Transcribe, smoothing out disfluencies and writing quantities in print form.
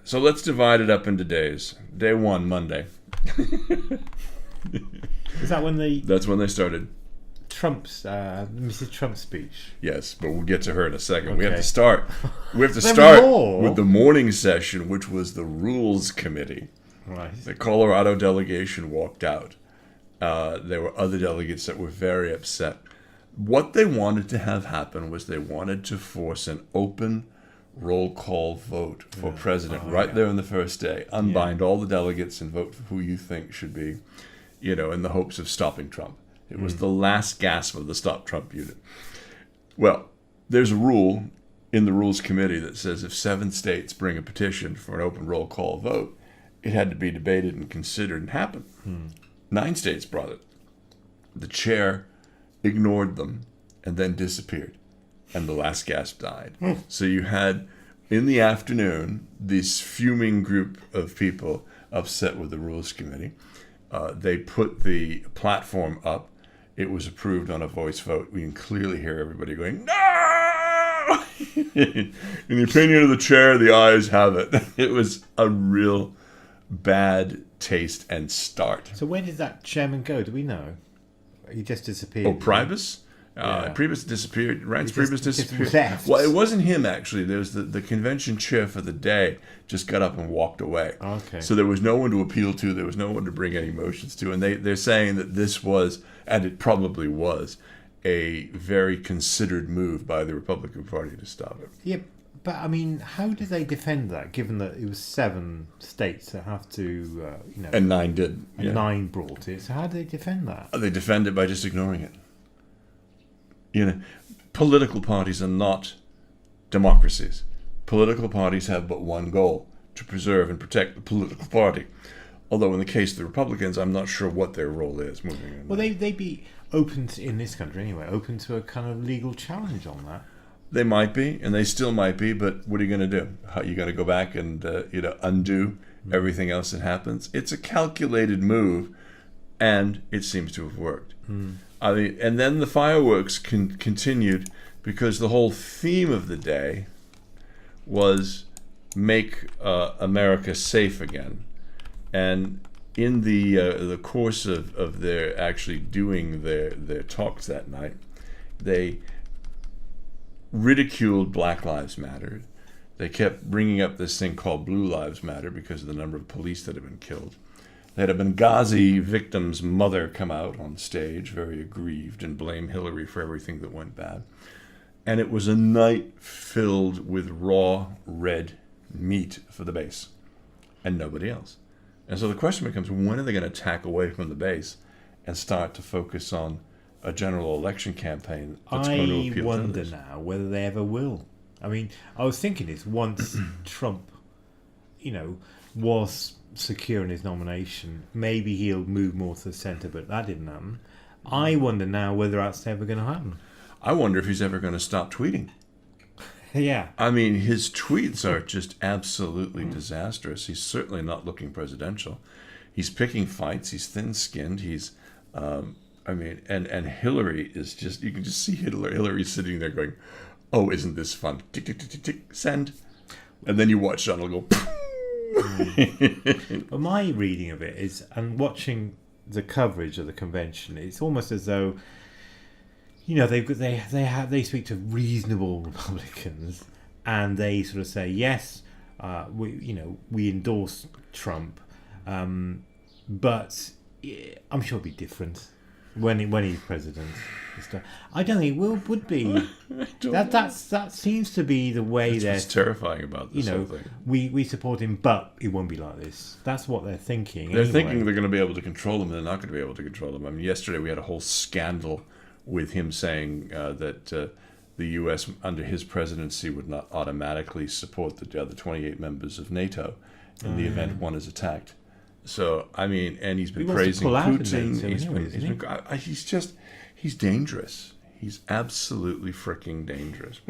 So let's divide it up into days. Day 1, Monday. Is that when That's when they started. Mrs. Trump's speech? Yes, but we'll get to her in a second. Okay. We have to start. With the morning session, which was the Rules Committee. Right. The Colorado delegation walked out. There were other delegates that were very upset. What they wanted to have happen was they wanted to force an open roll call vote for president there on the first day. Unbind all the delegates and vote for who you think should be, in the hopes of stopping Trump. It was the last gasp of the Stop Trump unit. Well, there's a rule in the Rules Committee that says if 7 states bring a petition for an open roll call vote, it had to be debated and considered and happen. 9 states brought it. The chair ignored them and then disappeared. And the last gasp died. So you had, in the afternoon, this fuming group of people upset with the Rules Committee. They put the platform up. It was approved on a voice vote. We can clearly hear everybody going, "No!" In the opinion of the chair, the ayes have it. It was a real bad taste and start. So where did that chairman go? Do we know? He just disappeared. Oh, Priebus? Yeah. Priebus disappeared. Reince Priebus disappeared. left. Well, it wasn't him, actually. There was the convention chair for the day just got up and walked away. Okay. So there was no one to appeal to. There was no one to bring any motions to. And they're saying that this was, and it probably was, a very considered move by the Republican Party to stop it. Yeah, but I mean, how do they defend that, given that it was 7 states that have to, And 9 did. and 9 brought it? So how do they defend that? They defend it by just ignoring it. Political parties are not democracies. Political parties have but one goal: to preserve and protect the political party. Although in the case of the Republicans, I'm not sure what their role is moving in. Well, they'd be open to, in this country anyway, open to a kind of legal challenge on that. They might be, and they still might be, but what are you going to do? You got to go back and undo everything else that happens. It's a calculated move, and it seems to have worked. I mean, and then the fireworks continued because the whole theme of the day was make America safe again. And in the course of their actually doing their talks that night, they ridiculed Black Lives Matter. They kept bringing up this thing called Blue Lives Matter because of the number of police that had been killed. They had a Benghazi victim's mother come out on stage, very aggrieved, and blame Hillary for everything that went bad. And it was a night filled with raw red meat for the base and nobody else. And so the question becomes, when are they going to tack away from the base and start to focus on a general election campaign that's going to appeal to wonder others? now whether they ever will. I mean, I was thinking this once Trump, was secure in his nomination, maybe he'll move more to the centre, but that didn't happen. I wonder now whether that's ever going to happen. I wonder if he's ever going to stop tweeting. Yeah. I mean, his tweets are just absolutely disastrous. He's certainly not looking presidential. He's picking fights. He's thin-skinned. He's, and Hillary is just, you can just see Hillary sitting there going, "Oh, isn't this fun? Tick, tick, tick, tick, tick, send." And then you watch Donald go, But my reading of it is, and watching the coverage of the convention, it's almost as though, they speak to reasonable Republicans, and they sort of say, yes, we endorse Trump, but I'm sure it'll be different when he's president. I don't think it would be. That seems to be the way That's what's terrifying about this whole thing. We support him, but it won't be like this. That's what they're thinking. They're thinking they're going to be able to control him, and they're not going to be able to control him. I mean, yesterday we had a whole scandal with him saying that the U.S. under his presidency would not automatically support the other 28 members of NATO in the event one is attacked. So, I mean, and he's been praising Putin. He's dangerous. He's absolutely freaking dangerous.